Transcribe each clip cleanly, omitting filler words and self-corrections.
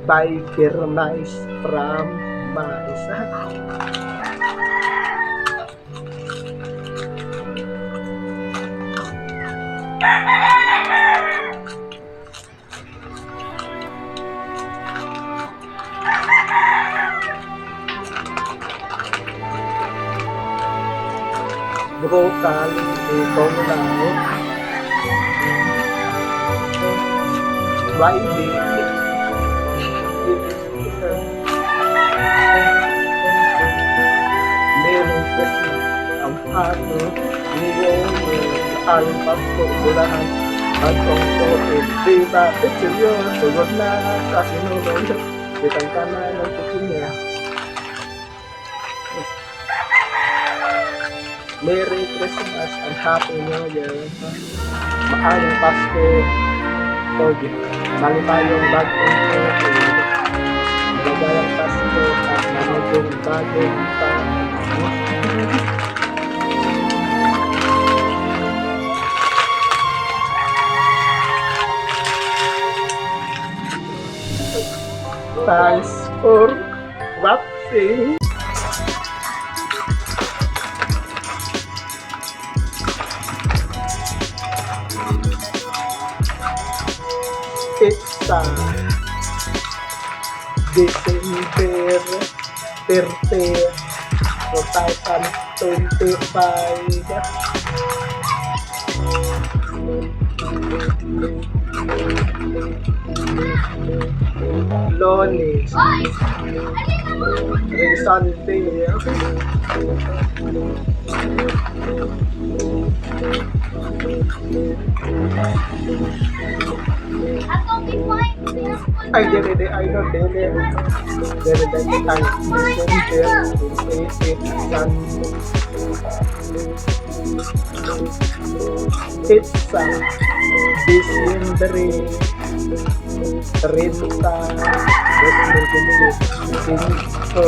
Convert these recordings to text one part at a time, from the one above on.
by Bernice from Maisa. Broccoli con lao Friday meron kasi ang ano niyong alpas ko bulahan at ang totin di ba seryo sugod na sa sinulong bitang ka na ng kukinya. Merry Christmas and Happy New Year. Maalang Pasko. Togi. Mali tayong bagong tuloy. Maligayang Pasko at managing bagong taon. Thanks for watching. It's December 30, 2025. Lonely. Resante. Ay, dede, I know, dede, ay, it's December 30, Martes. Date December 30, 2025.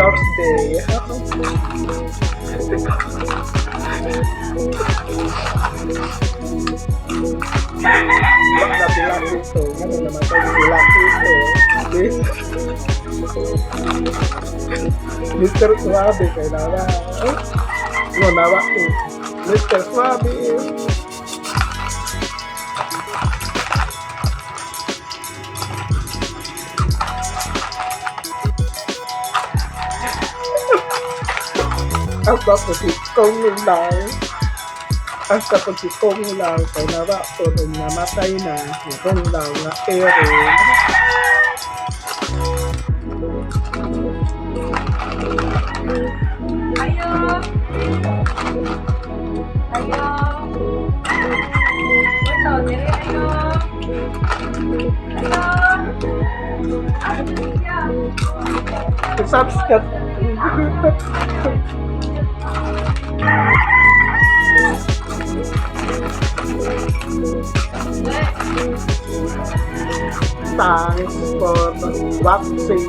Thursday. Wag na bilang ito. Ano naman tayo bilang ito? Mr. Suave kay nawa. No, nawa ko. Mr. Suave. Hasta pagkikong lang. Hasta pagkikong lang. Kaya nawa ko nung namatay na. Itong lang na ero. Subscribe. Thanks for watching.